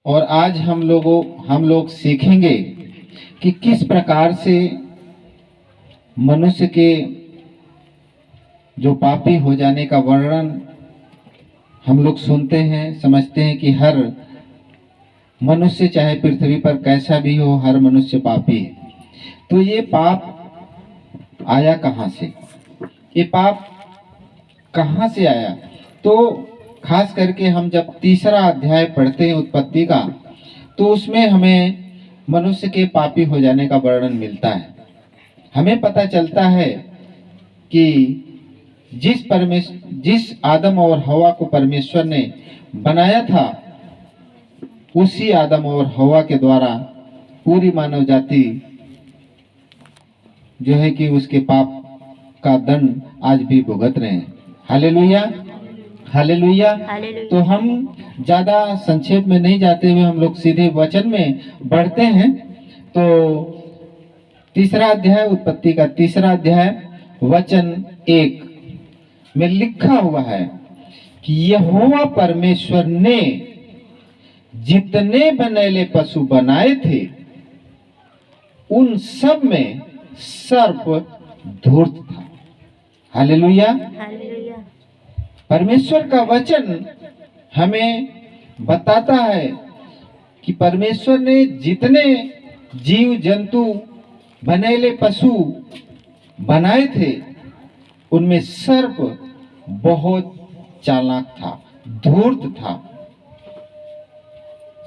और आज हम लोग सीखेंगे कि किस प्रकार से मनुष्य के जो पापी हो जाने का वर्णन हम लोग सुनते हैं, समझते हैं कि हर मनुष्य चाहे पृथ्वी पर कैसा भी हो, हर मनुष्य पापी है। तो ये पाप आया कहाँ से? ये पाप कहाँ से आया? तो खास करके हम जब तीसरा अध्याय पढ़ते हैं उत्पत्ति का, तो उसमें हमें मनुष्य के पापी हो जाने का वर्णन मिलता है। हमें पता चलता है कि जिस आदम और हवा को परमेश्वर ने बनाया था, उसी आदम और हवा के द्वारा पूरी मानव जाति जो है कि उसके पाप का दंड आज भी भुगत रहे हैं। हालेलुया, हालेलुया। तो हम ज्यादा संक्षेप में नहीं जाते हुए हम लोग सीधे वचन में बढ़ते हैं। तो तीसरा अध्याय, उत्पत्ति का तीसरा अध्याय वचन 1 में लिखा हुआ है कि यहोवा परमेश्वर ने जितने बनेले पशु बनाए थे, उन सब में सर्प धूर्त था। Hallelujah, hallelujah. परमेश्वर का वचन हमें बताता है कि परमेश्वर ने जितने जीव जंतु बनेले पशु बनाए थे, उनमें सर्प बहुत चालाक था, धूर्त था।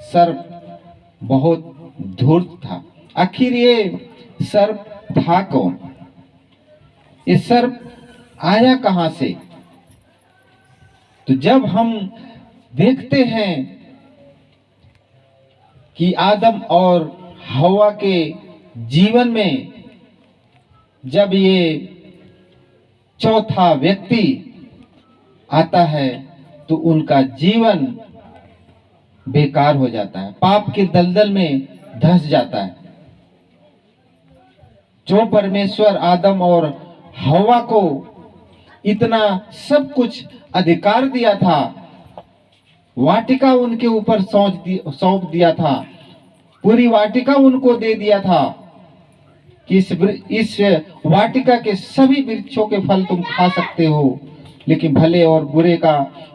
सर्प बहुत धूर्त था। आखिर ये सर्प था कौन? ये सर्प आया कहां से? तो जब हम देखते हैं कि आदम और हवा के जीवन में जब ये चौथा व्यक्ति आता है, तो उनका जीवन बेकार हो जाता है, पाप के दलदल में धंस जाता है। जो परमेश्वर आदम और हवा को इतना सब कुछ अधिकार दिया था, वाटिका उनके ऊपर सौंप दिया था, पूरी वाटिका उनको दे दिया था कि इस वाटिका के सभी वृक्षों के फल तुम खा सकते हो, लेकिन भले और बुरे का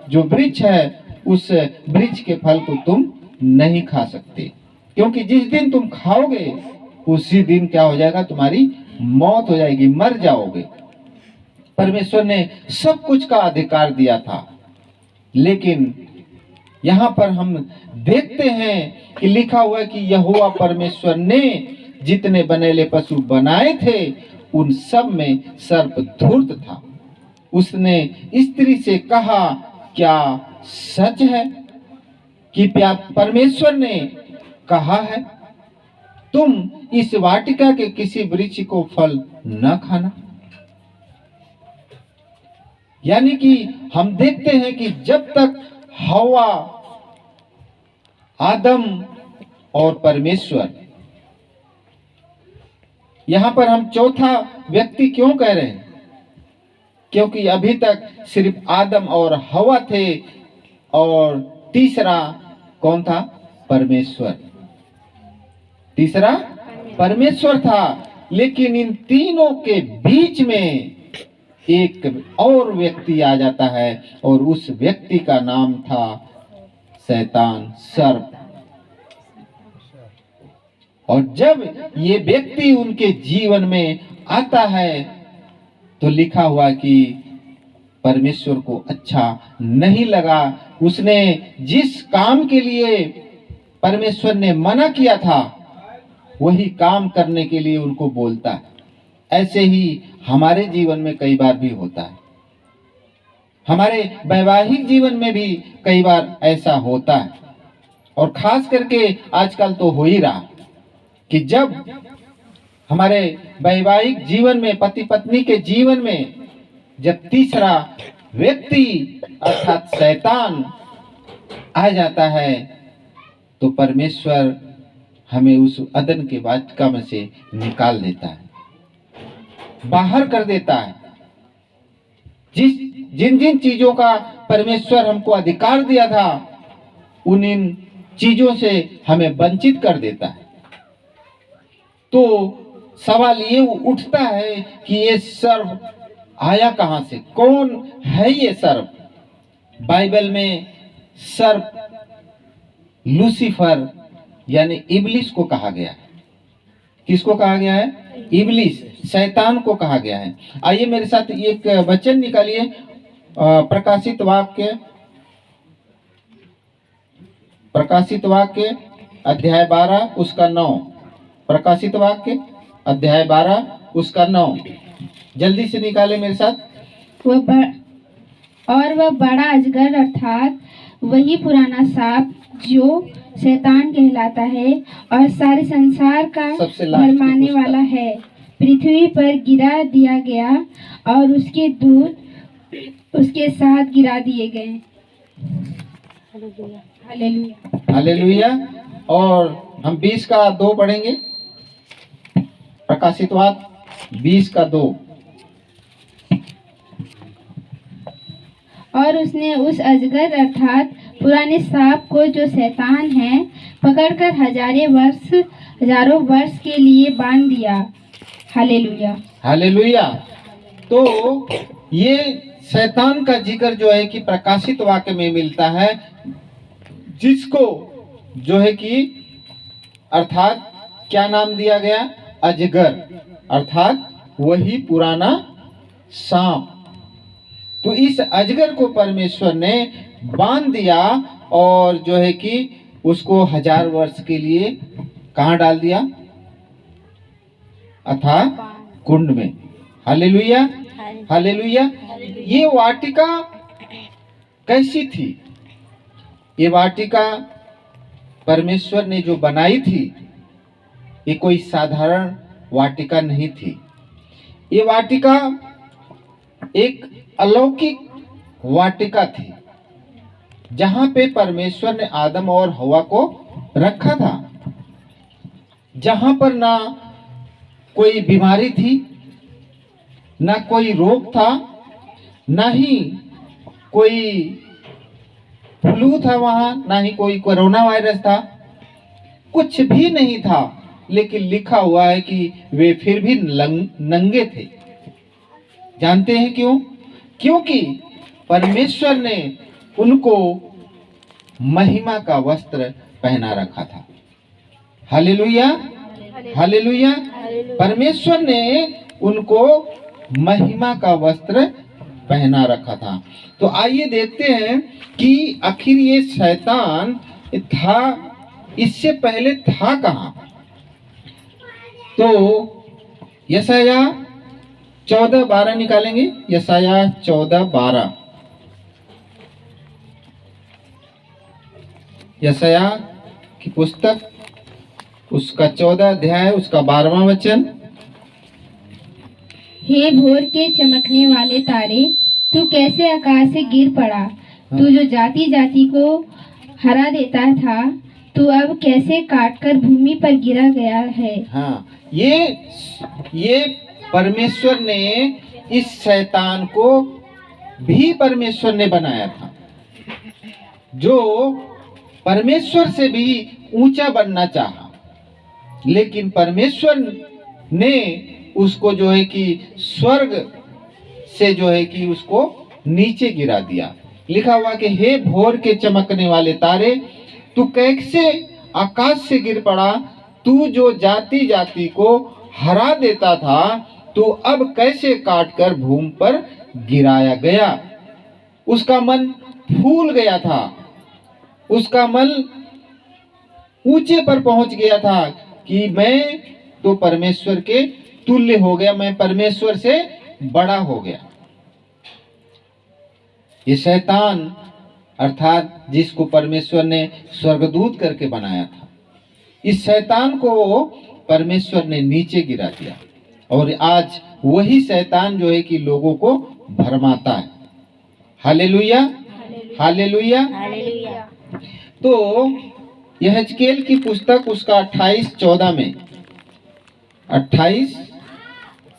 जो वृक्ष है, उस वृक्ष के फल को तुम नहीं खा सकते, क्योंकि जिस दिन तुम खाओगे उसी दिन क्या हो जाएगा? तुम्हारी मौत हो जाएगी, मर जाओगे। परमेश्वर ने सब कुछ का अधिकार दिया था, लेकिन यहाँ पर हम देखते हैं कि लिखा हुआ है कि यहोवा परमेश्वर ने जितने बनेले पशु बनाए थे, उन सब में सर्प धूर्त था। उसने स्त्री से कहा, क्या सच है कि परमेश्वर ने कहा है तुम इस वाटिका के किसी वृक्ष को फल न खाना? यानी कि हम देखते हैं कि जब तक हवा, आदम और परमेश्वर, यहां पर हम चौथा व्यक्ति क्यों कह रहे हैं? क्योंकि अभी तक सिर्फ आदम और हवा थे और तीसरा कौन था? परमेश्वर। तीसरा परमेश्वर था, लेकिन इन तीनों के बीच में एक और व्यक्ति आ जाता है और उस व्यक्ति का नाम था शैतान, सर्प। और जब ये व्यक्ति उनके जीवन में आता है, तो लिखा हुआ कि परमेश्वर को अच्छा नहीं लगा। उसने जिस काम के लिए परमेश्वर ने मना किया था, वही काम करने के लिए उनको बोलता है। ऐसे ही हमारे जीवन में कई बार भी होता है, हमारे वैवाहिक जीवन में भी कई बार ऐसा होता है, और खास करके आजकल तो हो ही रहा कि जब हमारे वैवाहिक जीवन में, पति पत्नी के जीवन में जब तीसरा व्यक्ति अर्थात शैतान आ जाता है, तो परमेश्वर हमें उस अदन के वाटिका में से निकाल देता है, बाहर कर देता है। जिन जिन चीजों का परमेश्वर हमको अधिकार दिया था, उन चीजों से हमें वंचित कर देता है। तो सवाल ये उठता है कि ये सर्प आया कहां से, कौन है ये सर्प? बाइबल में सर्प लूसीफर यानी इब्लिस को कहा गया है। किसको कहा गया है? इब्लिस, शैतान को कहा गया है। आइए मेरे साथ एक वचन निकालिए, प्रकाशित वाक्य अध्याय 12 उसका 9। प्रकाशित वाक्य अध्याय 12 उसका 9, जल्दी से निकाले मेरे साथ। वह बड़ा अजगर अर्थात वही पुराना सांप जो शैतान कहलाता है और सारे संसार का भरमाने वाला है, पृथ्वी पर गिरा दिया गया और उसके दूत उसके साथ गिरा दिए गए। Hallelujah, hallelujah. और हम 20 का 2 पढ़ेंगे। प्रकाशित वाक्य 20 का 2। और उसने उस अजगर अर्थात पुराने सांप को जो शैतान है पकड़कर हजारों वर्ष के लिए बांध दिया। हालेलुया, हालेलुया। तो ये शैतान का जिक्र जो है कि प्रकाशित वाक्य में मिलता है, जिसको जो है कि अर्थात क्या नाम दिया गया? अजगर, अर्थात वही पुराना सांप। तो इस अजगर को परमेश्वर ने बांध दिया और जो है कि उसको 1000 वर्ष के लिए कहाँ डाल दिया? अथाह कुंड में। Hallelujah, hallelujah. ये वाटिका कैसी थी? ये वाटिका परमेश्वर ने जो बनाई थी, ये कोई साधारण वाटिका नहीं थी। ये वाटिका एक अलौकिक वाटिका थी, जहां पे परमेश्वर ने आदम और हवा को रखा था, जहां पर ना कोई बीमारी थी, ना कोई रोग था, ना ही कोई फ्लू था वहां, ना ही कोई कोरोना वायरस था, कुछ भी नहीं था। लेकिन लिखा हुआ है कि वे फिर भी नंगे थे। जानते हैं क्यों? क्योंकि परमेश्वर ने उनको महिमा का वस्त्र पहना रखा था। Hallelujah, hallelujah. परमेश्वर ने उनको महिमा का वस्त्र पहना रखा था। तो आइए देखते हैं कि आखिर ये शैतान था, इससे पहले था कहां? तो यशाया 14:12 निकालेंगे। यशाया 14:12। यशाया की पुस्तक उसका 14 अध्याय उसका 12वां वचन। हे भोर के चमकने वाले तारे, तू कैसे आकाश से गिर पड़ा? तू जो जाति जाति को हरा देता था, तू अब कैसे काटकर भूमि पर गिरा गया है। हाँ, ये परमेश्वर ने इस शैतान को भी परमेश्वर ने बनाया था, जो परमेश्वर से भी ऊंचा बनना चाहा, लेकिन परमेश्वर ने उसको जो है कि स्वर्ग से जो है कि उसको नीचे गिरा दिया। लिखा हुआ कि हे भोर के चमकने वाले तारे, तू कैसे आकाश से गिर पड़ा? तू जो जाति जाति को हरा देता था, तू अब कैसे काटकर भूमि पर गिराया गया। उसका मन फूल गया था, उसका मन ऊंचे पर पहुंच गया था कि मैं तो परमेश्वर के तुल्य हो गया, मैं परमेश्वर से बड़ा हो गया। ये शैतान अर्थात जिसको परमेश्वर ने स्वर्गदूत करके बनाया था, इस शैतान को परमेश्वर ने नीचे गिरा दिया। और आज वही शैतान जो है कि लोगों को भरमाता है। हालेलुया, हालेलुया। तो यहेजकेल की पुस्तक उसका 28:14 में, 28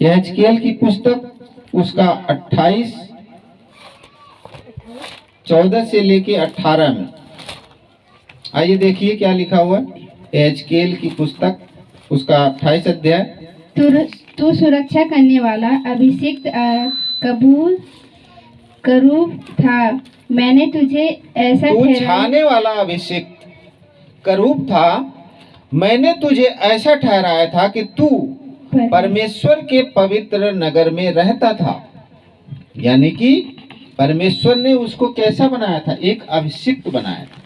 यहेजकेल की पुस्तक उसका 28:14 से लेके 18 में आइए देखिए क्या लिखा हुआ एजकेल की पुस्तक, उसका 28 अध्याय। तू सुरक्षा करने वाला अभिषिक्त कबूल करूब था, मैंने तुझे ऐसा तू ठहराया। छाने वाला अभिषिक्त करूब था, मैंने तुझे ऐसा ठहराया था कि तू परमेश्वर के पवित्र नगर में रहता था। यानी कि परमेश्वर ने उसको कैसा बनाया था? एक अभिषिक्त बनाया था,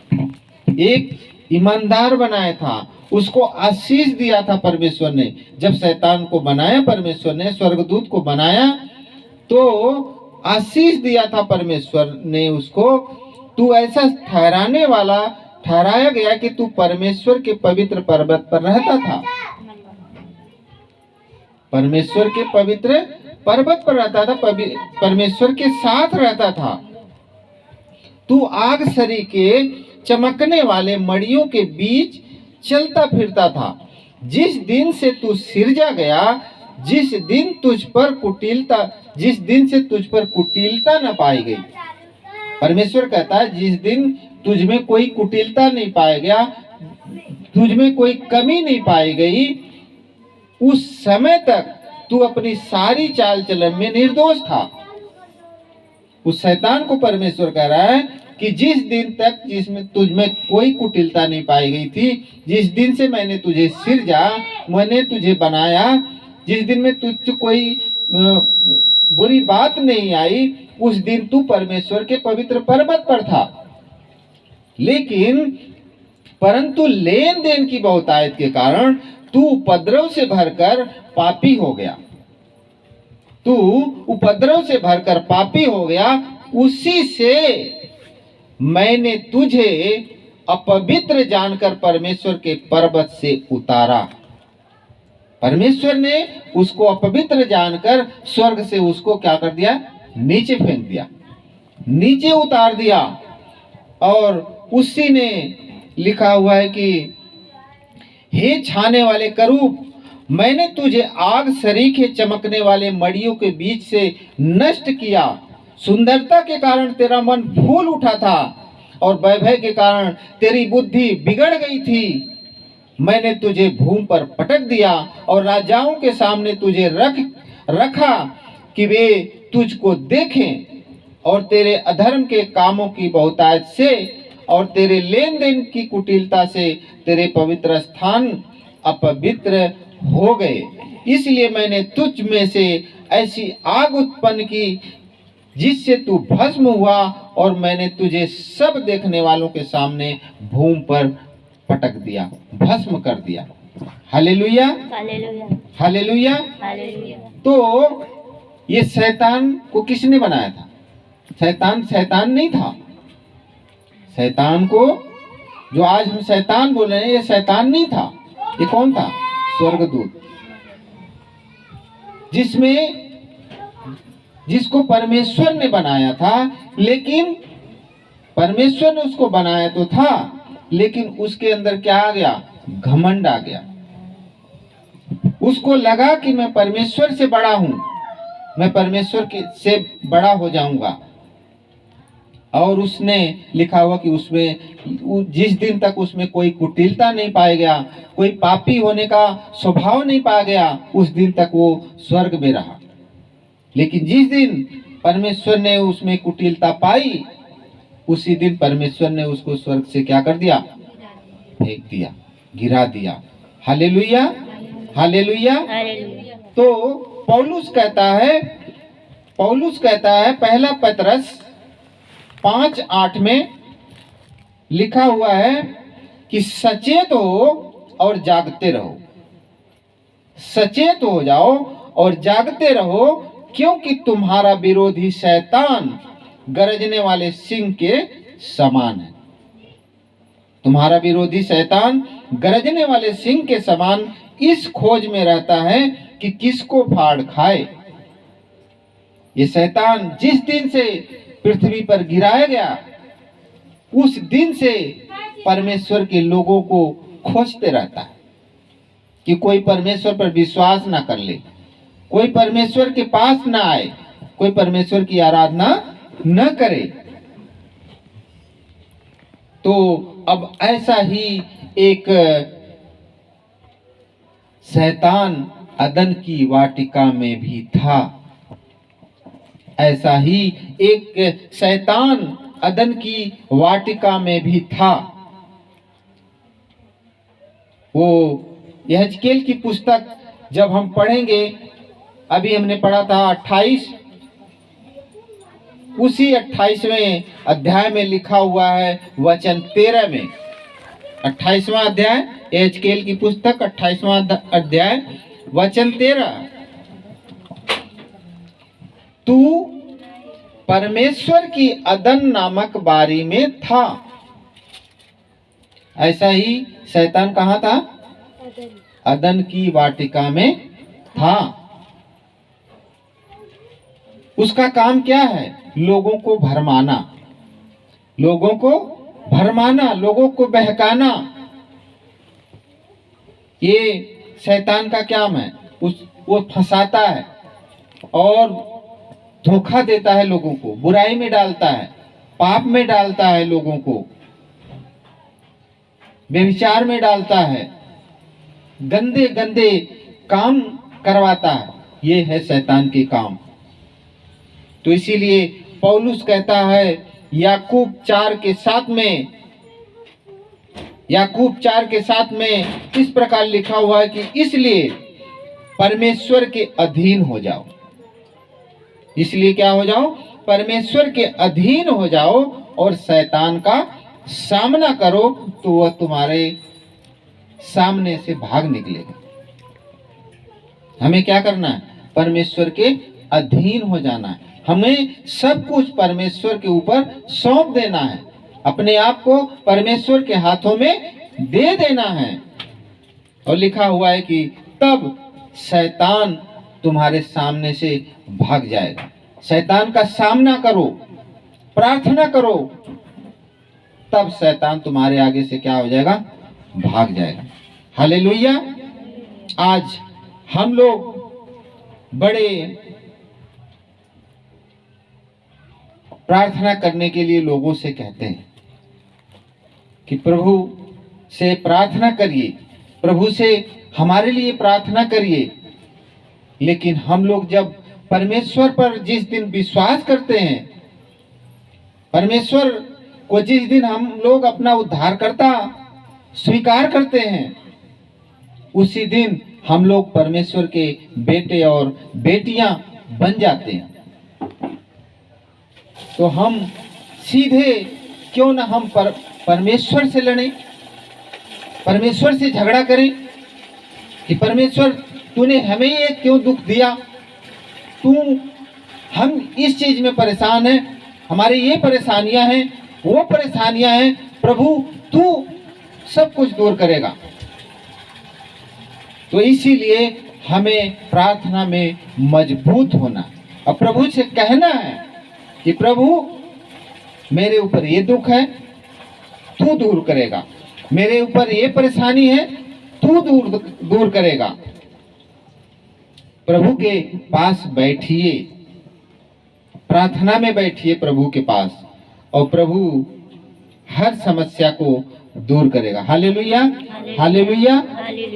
एक ईमानदार बनाया था, उसको आशीष दिया था परमेश्वर ने। जब शैतान को बनाया परमेश्वर ने, स्वर्गदूत को बनाया तो आशीष दिया था परमेश्वर ने उसको। तू ऐसा ठहराने वाला ठहराया गया कि तू परमेश्वर के पवित्र पर्वत पर रहता था, परमेश्वर के पवित्र पर्वत पर रहता था, परमेश्वर के साथ रहता था। तू आग सरी के चमकने वाले मड़ियों के बीच चलता फिरता था। जिस दिन से तू सिरजा गया, जिस दिन से तुझ पर कुटिलता न पाई गई। परमेश्वर कहता है जिस दिन तुझ में कोई कुटिलता नहीं पाया गया, तुझ में कोई कमी नहीं पाई गई, उस समय तक तू अपनी सारी चाल चलन में निर्दोष था। उस शैतान को परमेश्वर कह रहा है कि जिस दिन तक जिसमें तुझ में कोई कुटिलता नहीं पाई गई थी, जिस दिन से मैंने तुझे सिरजा, मैंने तुझे बनाया, जिस दिन में तुझ कोई बुरी बात नहीं आई, उस दिन तू परमेश्वर के पवित्र पर्वत पर था। लेकिन परंतु लेन देन की बहुतायत के कारण तू उपद्रव से भरकर पापी हो गया। तू उपद्रव से भरकर पापी हो गया, उसी से मैंने तुझे अपवित्र जानकर परमेश्वर के पर्वत से उतारा। परमेश्वर ने उसको अपवित्र जानकर स्वर्ग से उसको क्या कर दिया? नीचे फेंक दिया, नीचे उतार दिया। और उसी ने लिखा हुआ है कि हे छाने वाले करूब, मैंने तुझे आग सरीखे चमकने वाले मड़ियों के बीच से नष्ट किया। सुंदरता के कारण तेरा मन फूल उठा था और वैभव के कारण तेरी बुद्धि बिगड़ गई थी। मैंने तुझे भूमि पर पटक दिया और राजाओं के सामने तुझे रखा कि वे तुझको देखें, और तेरे अधर्म के कामों की बहुतायत से और तेरे लेन देन की कुटिलता से तेरे पवित्र स्थान अपवित्र हो गए। इसलिए मैंने तुझ में से ऐसी आग उत्पन्न की जिससे तू भस्म हुआ, और मैंने तुझे सब देखने वालों के सामने भूमि पर पटक दिया, भस्म कर दिया। हालेलुया, हालेलुया। तो ये शैतान को किसने बनाया था? शैतान नहीं था। शैतान को, जो आज हम शैतान बोल रहे हैं, ये शैतान नहीं था। ये कौन था? स्वर्गदूत, जिसको परमेश्वर ने बनाया था। लेकिन परमेश्वर ने उसको बनाया तो था, लेकिन उसके अंदर क्या आ गया? घमंड आ गया। उसको लगा कि मैं परमेश्वर से बड़ा हूं, मैं परमेश्वर से बड़ा हो जाऊंगा। और उसने लिखा हुआ कि उसमें जिस दिन तक उसमें कोई कुटिलता नहीं पाया गया, कोई पापी होने का स्वभाव नहीं पाया गया, उस दिन तक वो स्वर्ग में रहा। लेकिन जिस दिन परमेश्वर ने उसमें कुटिलता पाई, उसी दिन परमेश्वर ने उसको स्वर्ग से क्या कर दिया? फेंक दिया, गिरा दिया। हालेलुया, हालेलुया। तो पौलुस कहता है पहला पतरस 5:8 में लिखा हुआ है कि सचेत हो और जागते रहो। सचेत हो जाओ और जागते रहो, क्योंकि तुम्हारा विरोधी शैतान गरजने वाले सिंह के समान है। तुम्हारा विरोधी शैतान गरजने वाले सिंह के समान इस खोज में रहता है कि किसको फाड़ खाए। ये शैतान जिस दिन से पृथ्वी पर गिराया गया, उस दिन से परमेश्वर के लोगों को खोजते रहता है कि कोई परमेश्वर पर विश्वास ना कर ले, कोई परमेश्वर के पास ना आए, कोई परमेश्वर की आराधना न करे। तो अब ऐसा ही एक शैतान अदन की वाटिका में भी था। ऐसा ही एक शैतान अदन की वाटिका में भी था। वो यहेजकेल की पुस्तक जब हम पढ़ेंगे, अभी हमने पढ़ा था 28, उसी 28वें अध्याय में लिखा हुआ है वचन 13 में। 28वां अध्याय यहेजकेल की पुस्तक 28वां अध्याय वचन 13, तू परमेश्वर की अदन नामक बारी में था। ऐसा ही शैतान कहाँ था? अदन की वाटिका में था। उसका काम क्या है? लोगों को भरमाना, लोगों को भरमाना, लोगों को बहकाना। ये शैतान का काम है। वो फंसाता है और धोखा देता है लोगों को, बुराई में डालता है, पाप में डालता है, लोगों को व्यभिचार में डालता है, गंदे गंदे काम करवाता है। ये है शैतान के काम। तो इसीलिए पौलुस कहता है याकूब 4:7 में, याकूब 4:7 में इस प्रकार लिखा हुआ है कि इसलिए परमेश्वर के अधीन हो जाओ। इसलिए क्या हो जाओ? परमेश्वर के अधीन हो जाओ और शैतान का सामना करो, तो वह तुम्हारे सामने से भाग निकलेगा। हमें क्या करना है? परमेश्वर के अधीन हो जाना है। हमें सब कुछ परमेश्वर के ऊपर सौंप देना है, अपने आप को परमेश्वर के हाथों में दे देना है। और लिखा हुआ है कि तब शैतान तुम्हारे सामने से भाग जाएगा। शैतान का सामना करो, प्रार्थना करो, तब शैतान तुम्हारे आगे से क्या हो जाएगा? भाग जाएगा। हालेलुया। आज हम लोग बड़े प्रार्थना करने के लिए लोगों से कहते हैं कि प्रभु से प्रार्थना करिए, प्रभु से हमारे लिए प्रार्थना करिए। लेकिन हम लोग जब परमेश्वर पर जिस दिन विश्वास करते हैं, परमेश्वर को जिस दिन हम लोग अपना उद्धारकर्ता स्वीकार करते हैं, उसी दिन हम लोग परमेश्वर के बेटे और बेटियां बन जाते हैं। तो हम सीधे क्यों ना हम परमेश्वर से लड़ें, परमेश्वर से झगड़ा करें कि परमेश्वर तूने हमें ये क्यों दुख दिया, हम इस चीज में परेशान हैं, हमारे ये परेशानियां हैं, वो परेशानियां हैं, प्रभु तू सब कुछ दूर करेगा। तो इसीलिए हमें प्रार्थना में मजबूत होना और प्रभु से कहना है कि प्रभु मेरे ऊपर ये दुख है, तू दूर करेगा, मेरे ऊपर ये परेशानी है, तू दूर करेगा। प्रभु के पास बैठिए, प्रार्थना में बैठिए प्रभु के पास, और प्रभु हर समस्या को दूर करेगा। Hallelujah, hallelujah.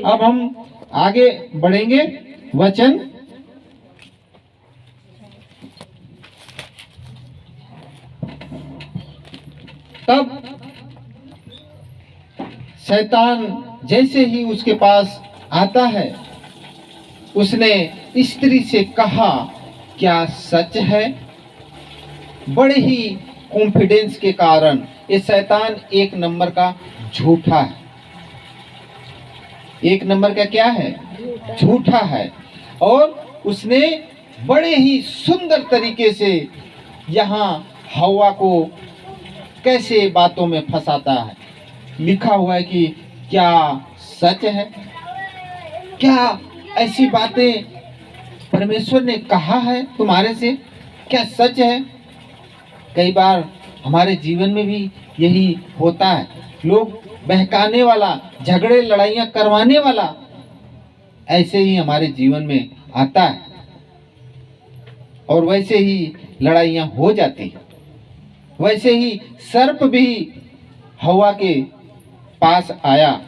अब हम आगे बढ़ेंगे। वचन तब शैतान जैसे ही उसके पास आता है, उसने स्त्री से कहा, क्या सच है? बड़े ही कॉन्फिडेंस के कारण ये शैतान एक नंबर का झूठा है। एक नंबर का क्या है? झूठा है। और उसने बड़े ही सुंदर तरीके से यहाँ हवा को कैसे बातों में फंसाता है। लिखा हुआ है कि क्या सच है? क्या ऐसी बातें परमेश्वर ने कहा है तुम्हारे से? क्या सच है? कई बार हमारे जीवन में भी यही होता है। लोग बहकाने वाला, झगड़े लड़ाइयाँ करवाने वाला ऐसे ही हमारे जीवन में आता है और वैसे ही लड़ाइयाँ हो जाती है। वैसे ही सर्प भी हवा के पास आया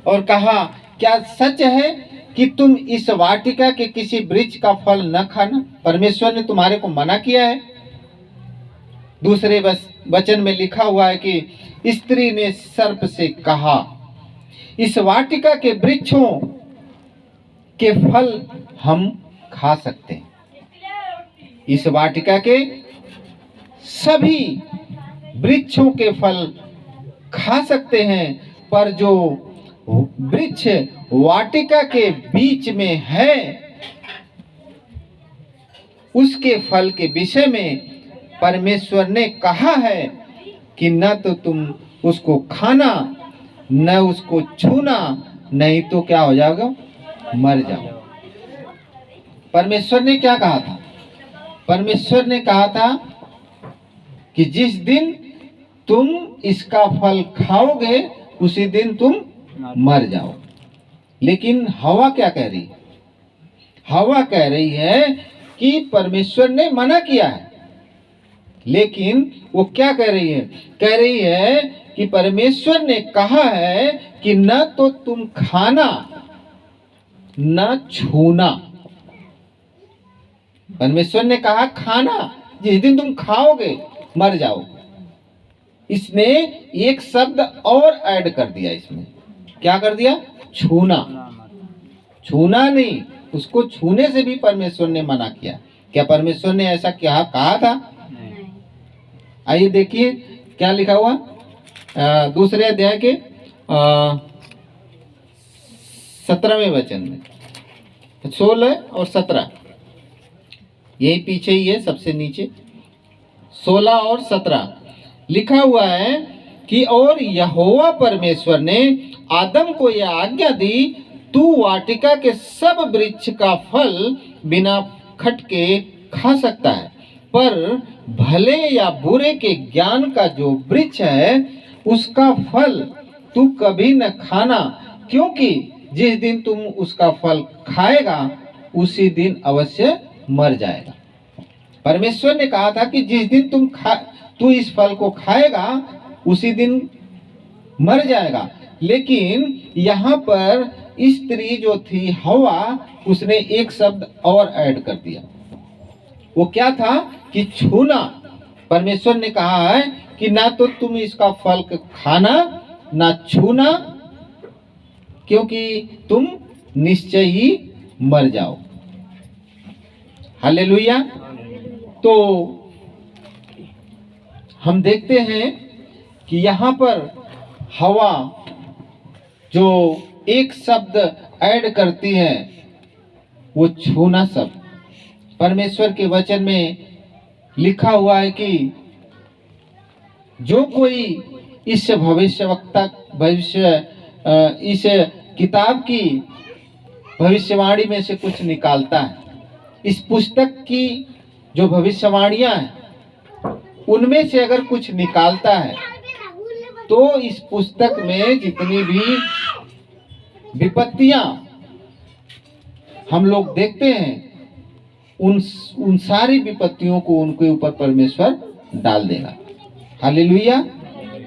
और कहा, क्या सच है कि तुम इस वाटिका के किसी वृक्ष का फल न खाना? परमेश्वर ने तुम्हारे को मना किया है। दूसरे वचन में लिखा हुआ है कि स्त्री ने सर्प से कहा, इस वाटिका के वृक्षों के फल हम खा सकते हैं। इस वाटिका के सभी वृक्षों के फल खा सकते हैं, पर जो वृक्ष वाटिका के बीच में है उसके फल के विषय में परमेश्वर ने कहा है कि न तो तुम उसको खाना, न उसको छूना, नहीं तो क्या हो जाओगे? मर जाओ। परमेश्वर ने क्या कहा था? परमेश्वर ने कहा था कि जिस दिन तुम इसका फल खाओगे उसी दिन तुम मर जाओ। लेकिन हवा क्या कह रही है? हवा कह रही है कि परमेश्वर ने मना किया है, लेकिन वो क्या कह रही है? कह रही है कि परमेश्वर ने कहा है कि न तो तुम खाना न छूना। परमेश्वर ने कहा खाना, जिस दिन तुम खाओगे मर जाओ। इसने एक शब्द और ऐड कर दिया इसमें। क्या कर दिया? छूना। छूना नहीं, उसको छूने से भी परमेश्वर ने मना किया। क्या परमेश्वर ने ऐसा क्या कहा था? आइए देखिए क्या लिखा हुआ दूसरे अध्याय के 17वें वचन में, 16 और 17, यही पीछे ही है, सबसे नीचे 16 और 17 लिखा हुआ है कि और यहोवा परमेश्वर ने आदम को यह आज्ञा दी, तू वाटिका के सब वृक्ष का फल बिना खटके खा सकता है, पर भले या बुरे के ज्ञान का जो वृक्ष है उसका फल तू कभी न खाना, क्योंकि जिस दिन तुम उसका फल खाएगा उसी दिन अवश्य मर जाएगा। परमेश्वर ने कहा था कि जिस दिन तू इस फल को खाएगा उसी दिन मर जाएगा। लेकिन यहाँ पर स्त्री जो थी हवा, उसने एक शब्द और ऐड कर दिया। वो क्या था? कि छूना। परमेश्वर ने कहा है कि ना तो तुम इसका फल खाना ना छूना, क्योंकि तुम निश्चय ही मर जाओ। हालेलुया। तो हम देखते हैं कि यहाँ पर हवा जो एक शब्द ऐड करती है वो छूना शब्द। परमेश्वर के वचन में लिखा हुआ है कि जो कोई इस इस किताब की भविष्यवाणी में से कुछ निकालता है, इस पुस्तक की जो भविष्यवाणियां हैं उनमें से अगर कुछ निकालता है, तो इस पुस्तक में जितनी भी विपत्तियां हम लोग देखते हैं उन सारी विपत्तियों को उनके ऊपर परमेश्वर डाल देगा। Hallelujah,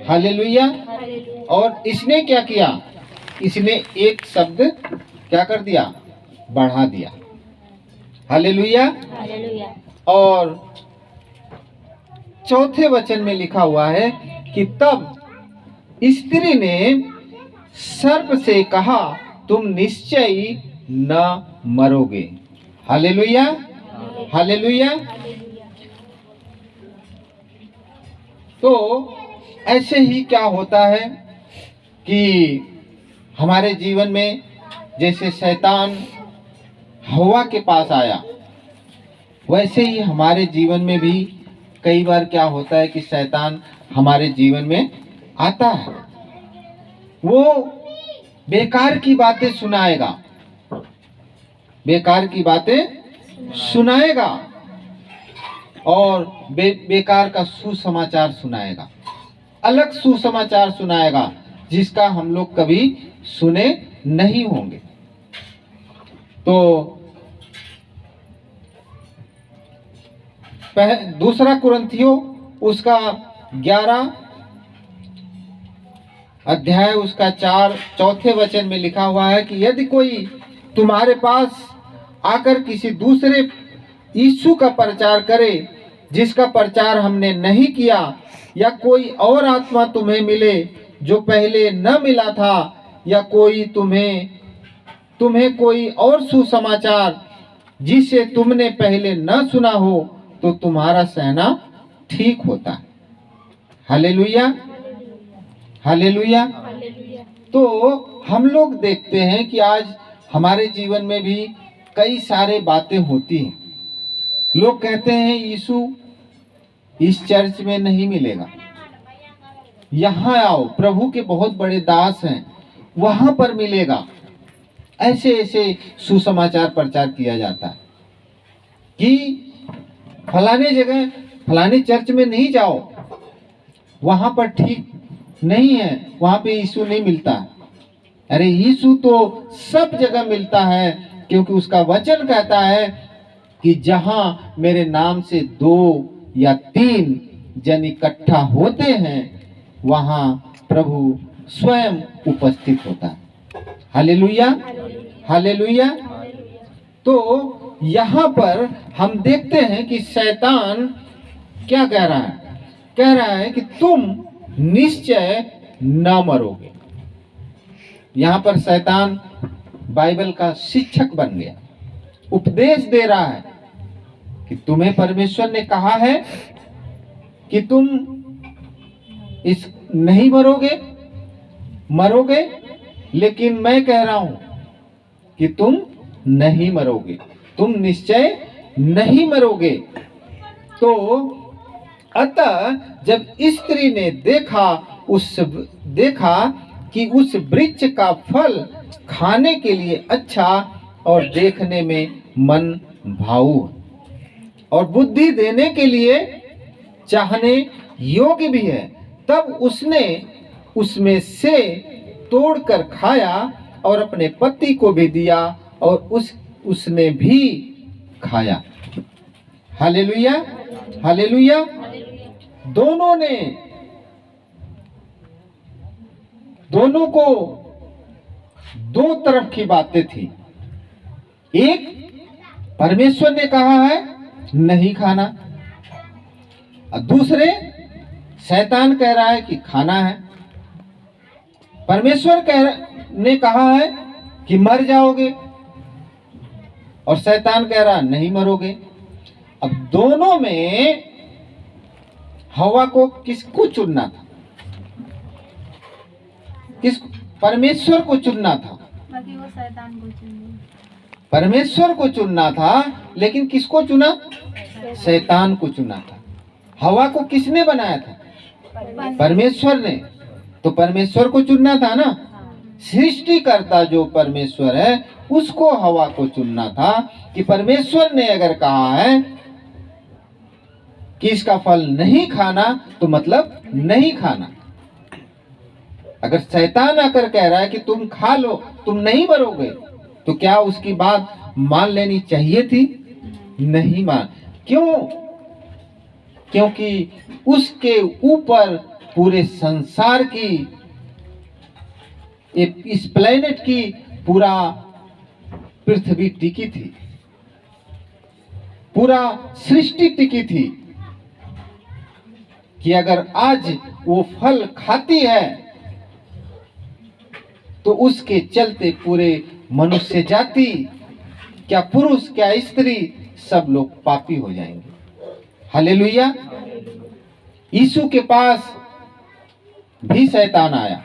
hallelujah. और इसने क्या किया? इसने एक शब्द क्या कर दिया? बढ़ा दिया। Hallelujah, hallelujah. और चौथे वचन में लिखा हुआ है कि तब स्त्री ने सर्प से कहा, तुम निश्चय न मरोगे। हालेलुया, हालेलुया। तो ऐसे ही क्या होता है कि हमारे जीवन में जैसे शैतान हवा के पास आया, वैसे ही हमारे जीवन में भी कई बार क्या होता है कि शैतान हमारे जीवन में आता है। वो बेकार की बातें सुनाएगा, बेकार की बातें सुनाएगा और बेकार का सुसमाचार सुनाएगा, अलग सुसमाचार सुनाएगा जिसका हम लोग कभी सुने नहीं होंगे। तो दूसरा कुरिन्थियों उसका 11 अध्याय उसका 4 वचन में लिखा हुआ है कि यदि कोई तुम्हारे पास आकर किसी दूसरे यीशु का प्रचार करे जिसका प्रचार हमने नहीं किया, या कोई और आत्मा तुम्हें मिले जो पहले न मिला था, या कोई तुम्हें कोई और सुसमाचार जिसे तुमने पहले न सुना हो, तो तुम्हारा सहना ठीक होता है। हालेलुया, हालेलुया। तो हम लोग देखते हैं कि आज हमारे जीवन में भी कई सारे बातें होती हैं। लोग कहते हैं यीशु इस चर्च में नहीं मिलेगा, यहाँ आओ, प्रभु के बहुत बड़े दास हैं, वहां पर मिलेगा। ऐसे ऐसे सुसमाचार प्रचार किया जाता है कि फलाने जगह फलाने चर्च में नहीं जाओ, वहां पर ठीक नहीं है, वहां पे यीशु नहीं मिलता है। अरे यीशु तो सब जगह मिलता है, क्योंकि उसका वचन कहता है कि जहां मेरे नाम से 2 या 3 जन इकट्ठा होते हैं, वहां प्रभु स्वयं उपस्थित होता है। हालेलुया, हालेलुया। तो यहाँ पर हम देखते हैं कि शैतान क्या कह रहा है? कह रहा है कि तुम निश्चय न मरोगे। यहाँ पर शैतान बाइबल का शिक्षक बन गया, उपदेश दे रहा है कि तुम्हें परमेश्वर ने कहा है कि तुम इस नहीं मरोगे, लेकिन मैं कह रहा हूं कि तुम नहीं मरोगे, तुम निश्चय नहीं मरोगे। तो अतः जब स्त्री ने देखा कि उस वृक्ष का फल खाने के लिए अच्छा और देखने में मन भाऊ और बुद्धि देने के लिए चाहने योग्य भी है, तब उसने उसमें से तोड़कर खाया और अपने पति को भी दिया और उसने भी खाया। Hallelujah, hallelujah. दोनों को 2 तरफ की बातें थी। एक, परमेश्वर ने कहा है नहीं खाना, और दूसरे शैतान कह रहा है कि खाना है। परमेश्वर ने कहा है कि मर जाओगे, और शैतान कह रहा नहीं मरोगे। अब दोनों में हवा को किसको चुनना था? परमेश्वर को चुनना था। बाकी वो शैतान को चुन परमेश्वर को चुनना था, लेकिन किसको चुना? शैतान को चुना था। हवा को किसने बनाया था? परमेश्वर ने। तो परमेश्वर को चुनना था ना। सृष्टिकर्ता जो परमेश्वर है, उसको हवा को चुनना था कि परमेश्वर ने अगर कहा है कि इसका फल नहीं खाना, तो मतलब नहीं खाना। अगर शैतान आकर कह रहा है कि तुम खा लो, तुम नहीं मरोगे, तो क्या उसकी बात मान लेनी चाहिए थी? नहीं मान। क्यों? क्योंकि उसके ऊपर पूरे संसार की, इस प्लेनेट की पूरा पृथ्वी टिकी थी, पूरा सृष्टि टिकी थी कि अगर आज वो फल खाती है तो उसके चलते पूरे मनुष्य जाति, क्या पुरुष क्या स्त्री, सब लोग पापी हो जाएंगे। हालेलुया। यीशु के पास भी शैतान आया।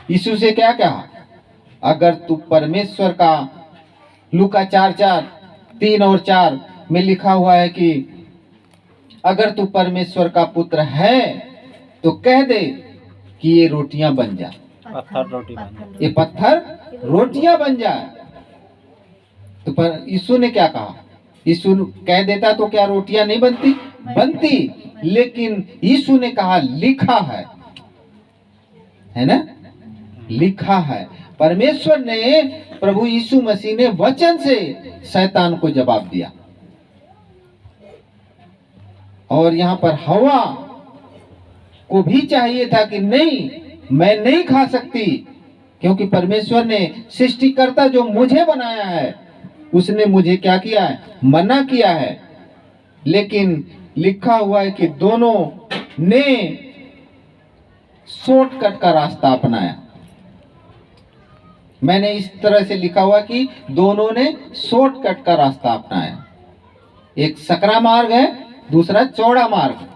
यीशु से क्या कहा? अगर तू परमेश्वर का, लूका 4:3 और 4 में लिखा हुआ है कि अगर तू परमेश्वर का पुत्र है तो कह दे कि ये रोटियां बन जाए, ये पत्थर रोटियां बन जाए। तो पर यीशु ने क्या कहा? यीशु कह देता तो क्या रोटियां नहीं बनती, लेकिन यीशु ने कहा लिखा है ना, लिखा है। परमेश्वर ने, प्रभु यीशु मसीह ने वचन से शैतान को जवाब दिया। और यहां पर हवा को भी चाहिए था कि नहीं, मैं नहीं खा सकती, क्योंकि परमेश्वर ने सृष्टिकर्ता जो मुझे बनाया है उसने मुझे क्या किया है, मना किया है। लेकिन लिखा हुआ है कि दोनों ने शॉर्टकट का रास्ता अपनाया। मैंने इस तरह से लिखा हुआ कि दोनों ने शॉर्टकट का रास्ता अपनाया। एक सकरा मार्ग है, दूसरा चौड़ा मार्ग।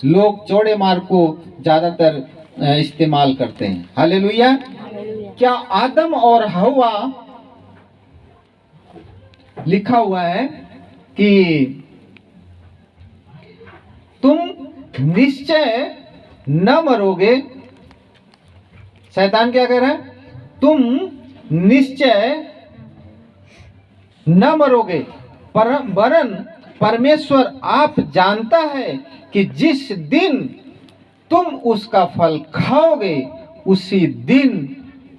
लोग चौड़े मार्ग को ज्यादातर इस्तेमाल करते हैं। हालेलुया। क्या आदम और हवा, लिखा हुआ है कि तुम निश्चय न मरोगे। शैतान क्या कह रहा है, तुम निश्चय न मरोगे, वरन परमेश्वर आप जानता है कि जिस दिन तुम उसका फल खाओगे उसी दिन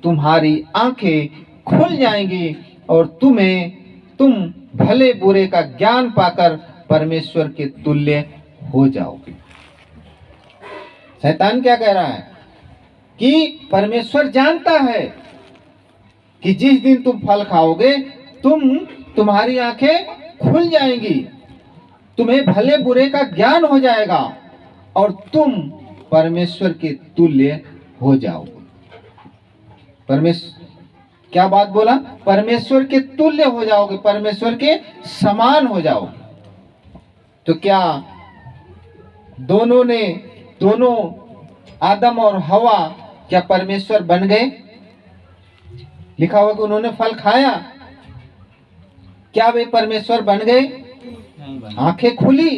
तुम्हारी आंखें खुल जाएंगी और तुम भले बुरे का ज्ञान पाकर परमेश्वर के तुल्य हो जाओगे। शैतान क्या कह रहा है कि परमेश्वर जानता है कि जिस दिन तुम फल खाओगे तुम्हारी आंखें खुल जाएंगी, तुम्हें भले बुरे का ज्ञान हो जाएगा और तुम परमेश्वर के तुल्य हो जाओगे। परमेश्वर क्या बात बोला, परमेश्वर के तुल्य हो जाओगे, परमेश्वर के समान हो जाओगे। तो क्या दोनों आदम और हवा क्या परमेश्वर बन गए? लिखा हुआ कि उन्होंने फल खाया, क्या वे परमेश्वर बन गए? आंखें खुली,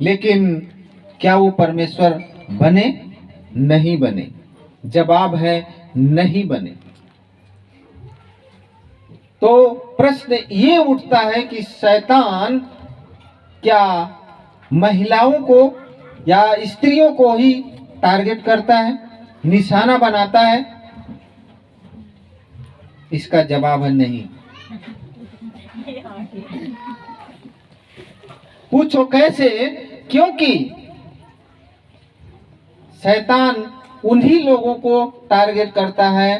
लेकिन क्या वो परमेश्वर बने? नहीं बने। जवाब है नहीं बने। तो प्रश्न ये उठता है कि शैतान क्या महिलाओं को या स्त्रियों को ही टारगेट करता है, निशाना बनाता है? इसका जवाब है नहीं। पूछो कैसे? क्योंकि शैतान उन्हीं लोगों को टारगेट करता है,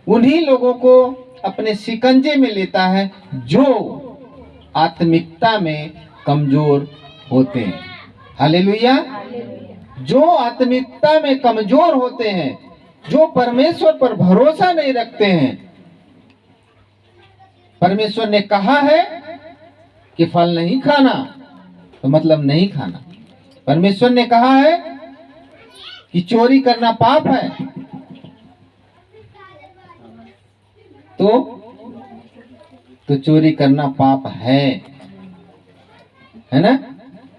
उन्हीं लोगों को अपने शिकंजे में लेता है जो आत्मिकता में कमजोर होते हैं। हालेलुया। जो आत्मिकता में कमजोर होते हैं, जो परमेश्वर पर भरोसा नहीं रखते हैं। परमेश्वर ने कहा है कि फल नहीं खाना, तो मतलब नहीं खाना। परमेश्वर ने कहा है कि चोरी करना पाप है, तो चोरी करना पाप है ना?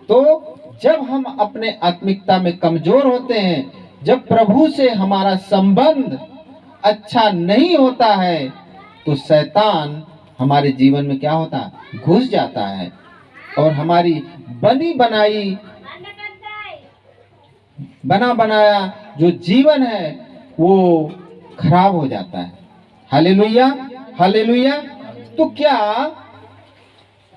तो जब हम अपने आत्मिकता में कमजोर होते हैं, जब प्रभु से हमारा संबंध अच्छा नहीं होता है, तो शैतान हमारे जीवन में क्या होता है, घुस जाता है और हमारी बना बनाया जो जीवन है वो खराब हो जाता है। हालेलुया, हालेलुया। तो क्या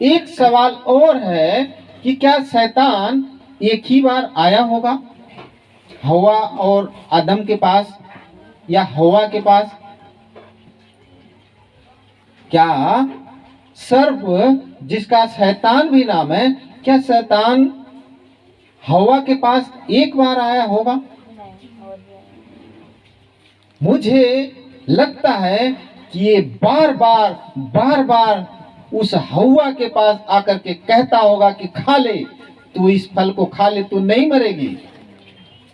एक सवाल और है कि क्या शैतान एक ही बार आया होगा हवा और आदम के पास या हवा के पास? क्या सर्प, जिसका शैतान भी नाम है, क्या शैतान हवा के पास एक बार आया होगा? मुझे लगता है कि ये बार बार उस हवा के पास आकर के कहता होगा कि खा ले, तू इस फल को खा ले, तू नहीं मरेगी,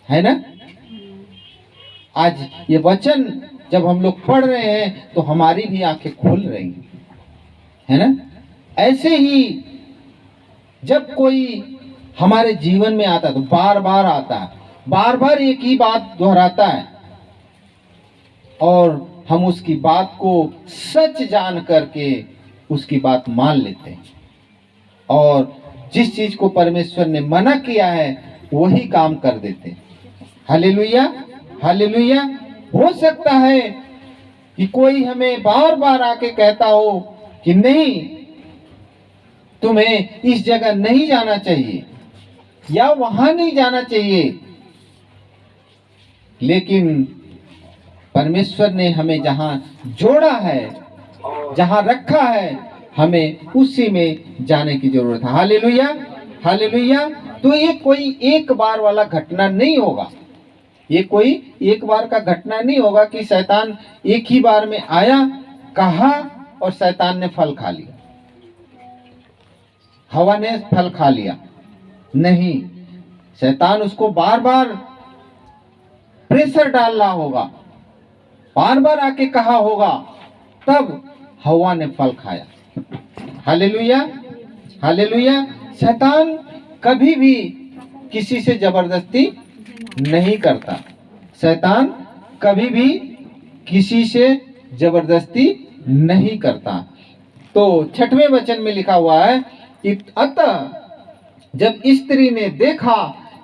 है ना? आज ये वचन जब हम लोग पढ़ रहे हैं तो हमारी भी आंखें खुल रही है ना? ऐसे ही जब कोई हमारे जीवन में आता है तो बार बार आता है, बार बार एक ही बात दोहराता है और हम उसकी बात को सच जान करके उसकी बात मान लेते हैं और जिस चीज को परमेश्वर ने मना किया है वही काम कर देते हैं। Hallelujah, hallelujah. हो सकता है कि कोई हमें बार बार आके कहता हो कि नहीं, तुम्हें इस जगह नहीं जाना चाहिए या वहां नहीं जाना चाहिए, लेकिन परमेश्वर ने हमें जहां जोड़ा है, जहां रखा है, हमें उसी में जाने की जरूरत है। हालेलुया, हालेलुया। तो ये कोई एक बार वाला घटना नहीं होगा, ये कोई एक बार का घटना नहीं होगा कि शैतान एक ही बार में आया, कहा और शैतान ने फल खा लिया, हवा ने फल खा लिया। नहीं, शैतान उसको बार बार प्रेशर डाल रहा होगा, बार बार आके कहा होगा, तब हवा ने फल खाया। Hallelujah, hallelujah. शैतान कभी भी किसी से जबरदस्ती नहीं करता, शैतान कभी भी किसी से जबरदस्ती नहीं करता। तो 6वें वचन में लिखा हुआ है कि अतः जब स्त्री ने देखा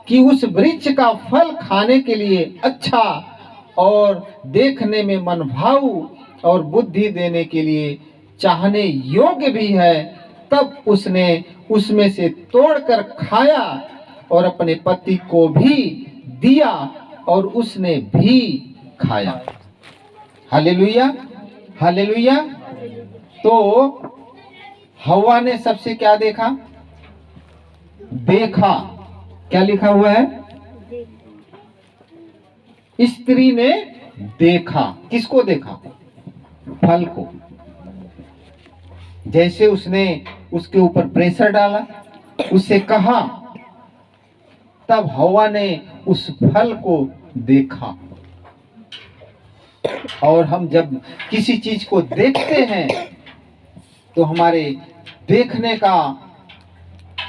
कि उस वृक्ष का फल खाने के लिए अच्छा और देखने में मनभाऊ और बुद्धि देने के लिए चाहने योग्य भी है, तब उसने उसमें से तोड़कर खाया और अपने पति को भी दिया और उसने भी खाया। हालेलुया, हालेलुया। तो हव्वा ने सबसे क्या देखा? देखा। क्या लिखा हुआ है? स्त्री ने देखा। किसको देखा? फल को। जैसे उसने उसके ऊपर प्रेशर डाला, उससे कहा, तब हव्वा ने उस फल को देखा। और हम जब किसी चीज को देखते हैं तो हमारे देखने का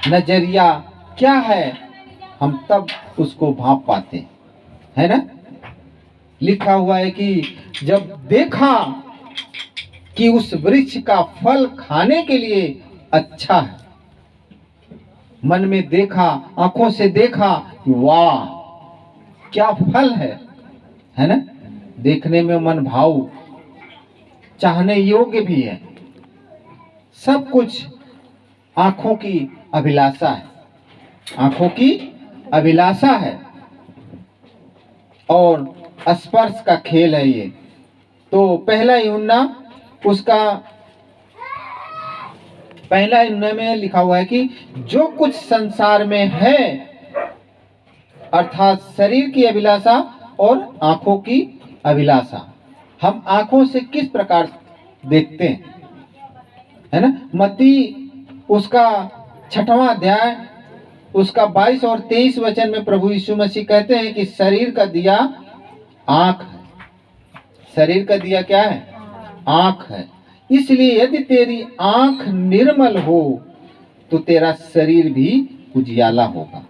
नजरिया क्या है, हम तब उसको भांप पाते हैं, है ना? लिखा हुआ है कि जब देखा कि उस वृक्ष का फल खाने के लिए अच्छा है, मन में देखा, आंखों से देखा, वाह क्या फल है ना? देखने में मन भाव, चाहने योग्य भी है। सब कुछ आंखों की अभिलाषा है, आंखों की अभिलाषा है और स्पर्श का खेल है ये। तो पहला यूहन्ना में लिखा हुआ है कि जो कुछ संसार में है, अर्थात शरीर की अभिलाषा और आंखों की अभिलाषा। हम आंखों से किस प्रकार देखते हैं, है ना? मत्ती उसका 6वां अध्याय उसका 22 और 23 वचन में प्रभु यीशु मसीह कहते हैं कि शरीर का दिया आंख है। शरीर का दिया क्या है? आंख है। इसलिए यदि तेरी आंख निर्मल हो तो तेरा शरीर भी उजियाला होगा।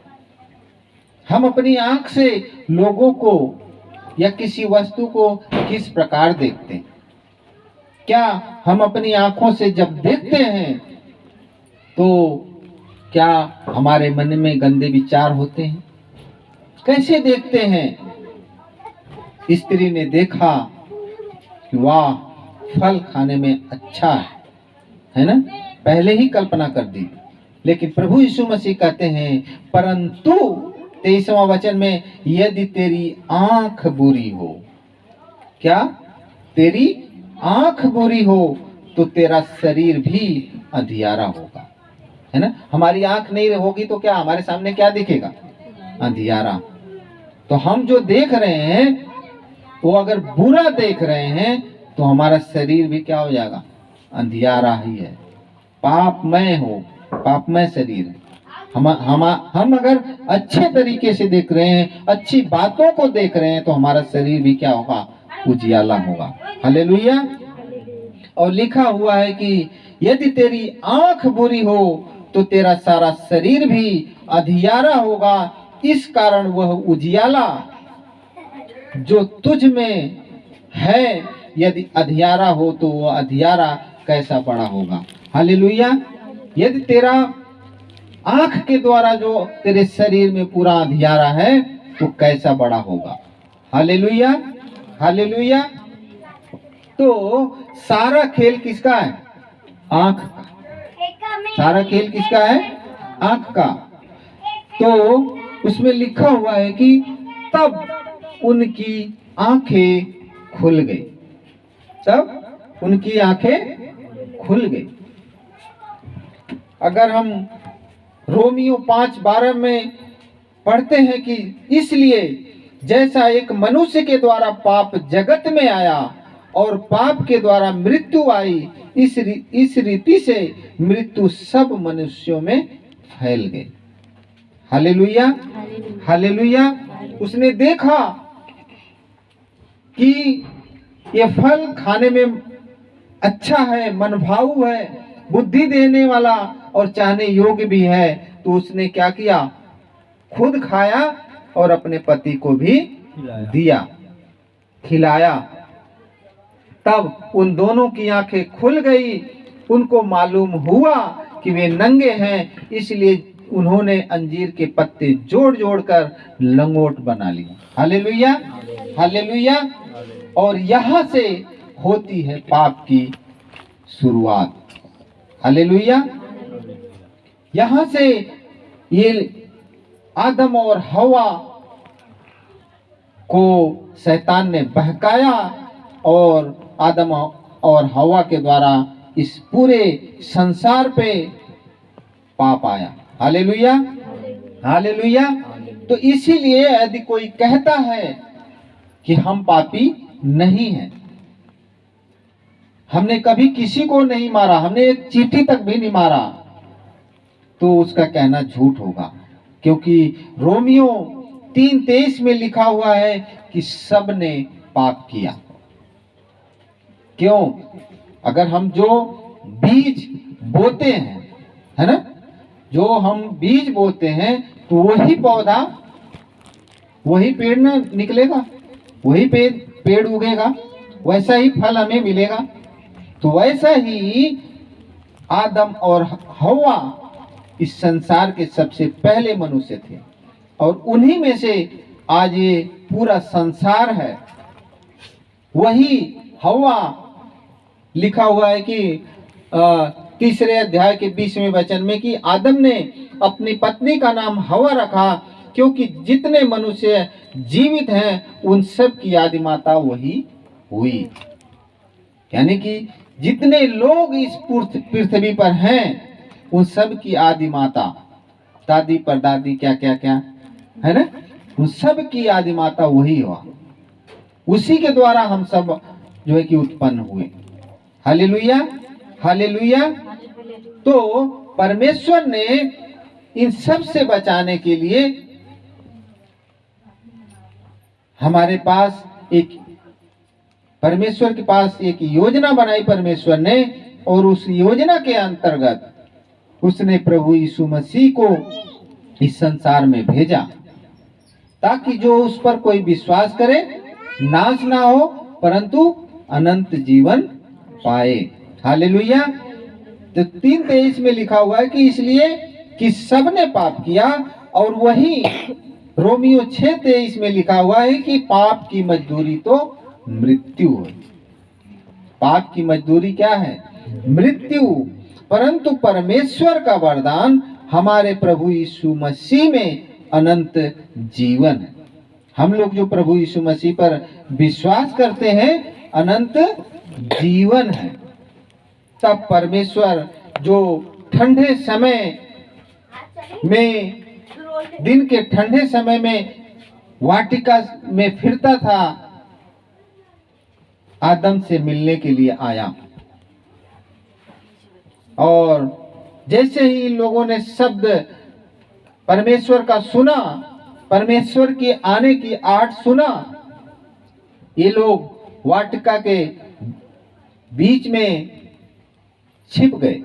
हम अपनी आंख से लोगों को या किसी वस्तु को किस प्रकार देखते हैं? क्या हम अपनी आंखों से जब देखते हैं तो क्या हमारे मन में गंदे विचार होते हैं? कैसे देखते हैं? स्त्री ने देखा कि वाह फल खाने में अच्छा है ना? पहले ही कल्पना कर दी। लेकिन प्रभु यीशु मसीह कहते हैं, परंतु 23वां वचन में, यदि तेरी आंख बुरी हो, क्या? तेरी आंख बुरी हो तो तेरा शरीर भी अंधियारा होगा, है ना? हमारी आंख नहीं होगी तो क्या हमारे सामने क्या दिखेगा? अंधियारा। तो हम जो देख रहे हैं वो अगर बुरा देख रहे हैं तो हमारा शरीर भी क्या हो जाएगा? अंधियारा ही है, पापमय हो, पापमय शरीर है। हम अगर अच्छे तरीके से देख रहे हैं, अच्छी बातों को देख रहे हैं तो हमारा शरीर भी क्या होगा? उजियाला होगा। हालेलुया। और लिखा हुआ है कि यदि तेरी आंख बुरी हो तो तेरा सारा शरीर भी अंधियारा होगा। इस कारण वह उजियाला जो तुझ में है यदि अंधियारा हो तो वह अंधियारा कैसा बड़ा होगा। हालेलुया। यदि तेरा आंख के द्वारा जो तेरे शरीर में पूरा अंधियारा है तो कैसा बड़ा होगा। हालेलुया, हालेलुया। तो सारा खेल किसका है? आंख का। सारा खेल किसका है? आंख का। तो उसमें लिखा हुआ है कि तब उनकी आंखें खुल गई। तब उनकी आंखें खुल गई। अगर हम रोमियो 5:12 में पढ़ते हैं कि इसलिए जैसा एक मनुष्य के द्वारा पाप जगत में आया और पाप के द्वारा मृत्यु आई, इस रीति से मृत्यु सब मनुष्यों में फैल गई। Hallelujah, hallelujah. उसने देखा कि ये फल खाने में अच्छा है, मनभाऊ है, बुद्धि देने वाला और चाहने योग्य भी है, तो उसने क्या किया? खुद खाया और अपने पति को भी दिया, खिलाया। तब उन दोनों की आंखें खुल गई। उनको मालूम हुआ कि वे नंगे हैं, इसलिए उन्होंने अंजीर के पत्ते जोड़ जोड़ कर लंगोट बना लिया। Hallelujah, hallelujah. और यहां से होती है पाप की शुरुआत। हालेलुया। यहां से ये आदम और हवा को शैतान ने बहकाया और आदम और हवा के द्वारा इस पूरे संसार पे पाप आया। हालेलुया, हालेलुया। तो इसीलिए यदि कोई कहता है कि हम पापी नहीं हैं, हमने कभी किसी को नहीं मारा, हमने एक चींटी तक भी नहीं मारा, तो उसका कहना झूठ होगा। क्योंकि रोमियो 3:23 में लिखा हुआ है कि सब ने पाप किया। क्यों? अगर हम जो बीज बोते हैं, है ना, जो हम बीज बोते हैं, तो वही पौधा, वही पेड़ ना निकलेगा, वही पेड़ उगेगा, वैसा ही फल हमें मिलेगा। तो वैसा ही आदम और हवा इस संसार के सबसे पहले मनुष्य थे और उन्हीं में से आज ये पूरा संसार है। वही हवा लिखा हुआ है कि 3 अध्याय के 20वें वचन में कि आदम ने अपनी पत्नी का नाम हवा रखा, क्योंकि जितने मनुष्य जीवित हैं उन सब की आदि माता वही हुई। यानी कि जितने लोग इस पृथ्वी पर हैं उन सब की आदि माता, दादी परदादी क्या क्या क्या है ना, उन सब की आदि माता वही हुआ। उसी के द्वारा हम सब जो है कि उत्पन्न हुए। हालेलुया, हालेलुया। तो परमेश्वर ने इन सब से बचाने के लिए हमारे पास परमेश्वर के पास एक योजना बनाई परमेश्वर ने, और उस योजना के अंतर्गत उसने प्रभु यीशु मसीह को इस संसार में भेजा, ताकि जो उस पर कोई विश्वास करे नाश ना हो परंतु अनंत जीवन पाए। हालेलुया। तो 3:23 में लिखा हुआ है कि इसलिए कि सबने पाप किया, और वही रोमियो 6:23 में लिखा हुआ है कि पाप की मजदूरी तो मृत्यु है। पाप की मजदूरी क्या है? मृत्यु। परंतु परमेश्वर का वरदान हमारे प्रभु यीशु मसीह में अनंत जीवन है। हम लोग जो प्रभु यीशु मसीह पर विश्वास करते हैं, अनंत जीवन है। तब परमेश्वर जो ठंडे समय में, दिन के ठंडे समय में वाटिका में फिरता था, आदम से मिलने के लिए आया। और जैसे ही लोगों ने शब्द परमेश्वर का सुना, परमेश्वर के आने की आहट सुना, ये लोग वाटिका के बीच में छिप गए।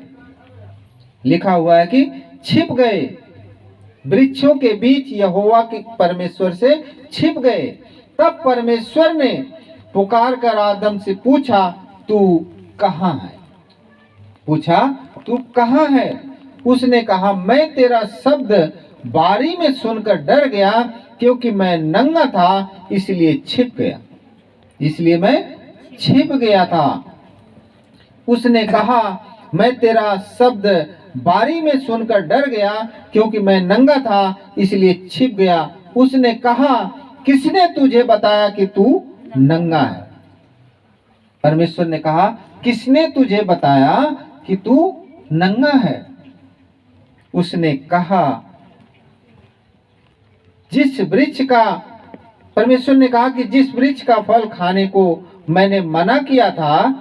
लिखा हुआ है कि छिप गए, वृक्षों के बीच यहोवा के परमेश्वर से छिप गए। तब परमेश्वर ने पुकार कर आदम से पूछा, तू कहाँ है? पूछा, तू कहाँ है? उसने कहा, मैं तेरा शब्द बारी में सुनकर डर गया, क्योंकि मैं नंगा था इसलिए छिप गया, इसलिए मैं छिप गया था। उसने कहा, मैं तेरा शब्द बारी में सुनकर डर गया, क्योंकि मैं नंगा था इसलिए छिप गया। उसने कहा, किसने तुझे बताया कि तू नंगा है? परमेश्वर ने कहा, किसने तुझे बताया कि तू नंगा है? उसने कहा, जिस वृक्ष का, परमेश्वर ने कहा कि जिस वृक्ष का फल खाने को मैंने मना किया था,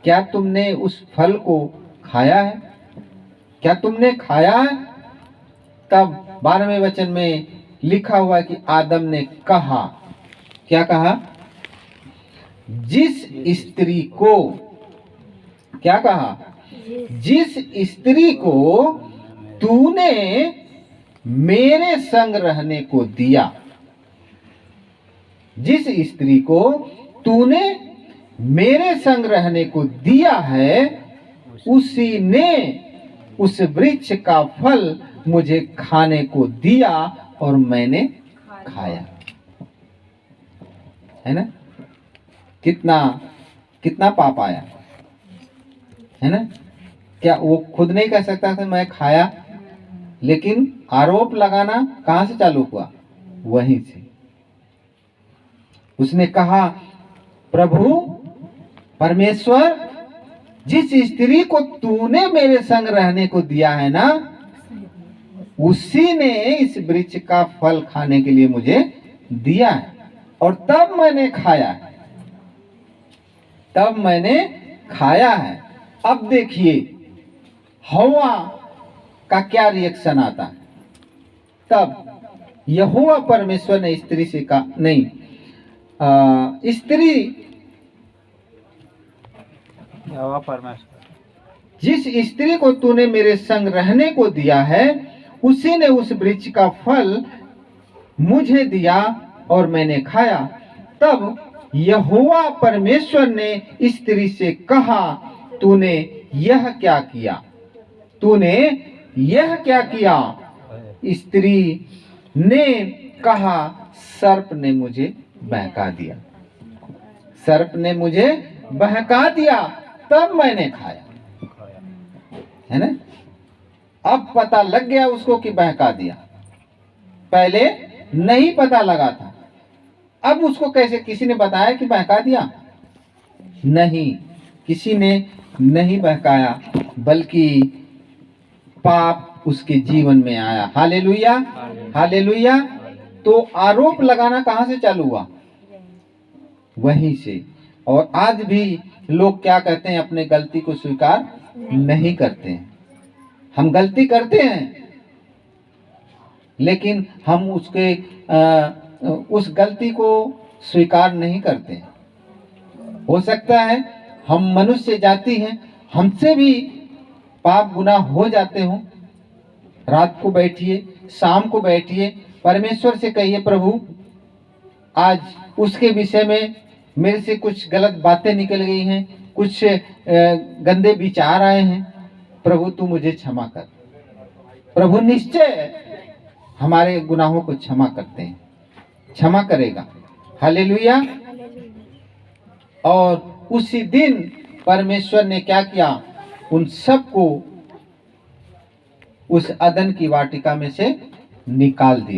क्या तुमने उस फल को खाया है? क्या तुमने खाया है? तब 12वें वचन में लिखा हुआ है कि आदम ने कहा, क्या कहा? जिस स्त्री को, क्या कहा? जिस स्त्री को तूने मेरे संग रहने को दिया, जिस स्त्री को तूने मेरे संग रहने को दिया है, उसी ने उस वृक्ष का फल मुझे खाने को दिया और मैंने खाया। है ना? कितना कितना पाप आया, है ना? क्या वो खुद नहीं कह सकता था मैं खाया? लेकिन आरोप लगाना कहां से चालू हुआ? वहीं से। उसने कहा, प्रभु परमेश्वर, जिस स्त्री को तूने मेरे संग रहने को दिया है ना, उसी ने इस वृक्ष का फल खाने के लिए मुझे दिया है और तब मैंने खाया है, तब मैंने खाया है। अब देखिए हव्वा का क्या रिएक्शन आता है। तब यहोवा परमेश्वर ने स्त्री से कहा, नहीं, स्त्री, यहोवा परमेश्वर, जिस स्त्री को तूने मेरे संग रहने को दिया है, उसी ने उस वृक्ष का फल मुझे दिया और मैंने खाया। तब यहोवा परमेश्वर ने स्त्री से कहा, तूने यह क्या किया? तूने यह क्या किया? स्त्री ने कहा, सर्प ने मुझे बहका दिया, सर्प ने मुझे बहका दिया, तब मैंने खाया। है ना? अब पता लग गया उसको कि बहका दिया, पहले नहीं पता लगा था। अब उसको कैसे, किसी ने बताया कि बहका दिया? नहीं, किसी ने नहीं बहकाया, बल्कि पाप उसके जीवन में आया। हालेलुया, हालेलुया। तो आरोप लगाना कहां से चालू हुआ? वहीं से। और आज भी लोग क्या कहते हैं, अपने गलती को स्वीकार नहीं करते हैं। हम गलती करते हैं लेकिन हम उस गलती को स्वीकार नहीं करते हैं। हो सकता है हम मनुष्य जाति हैं, हमसे भी पाप गुनाह हो जाते हों। रात को बैठिए, शाम को बैठिए, परमेश्वर से कहिए, प्रभु आज उसके विषय में मेरे से कुछ गलत बातें निकल गई हैं, कुछ गंदे विचार आए हैं, प्रभु तू मुझे क्षमा कर। प्रभु निश्चय हमारे गुनाहों को क्षमा करते हैं, क्षमा करेगा। हालेलुया। और उसी दिन परमेश्वर ने क्या किया? उन सबको उस अदन की वाटिका में से निकाल दिया।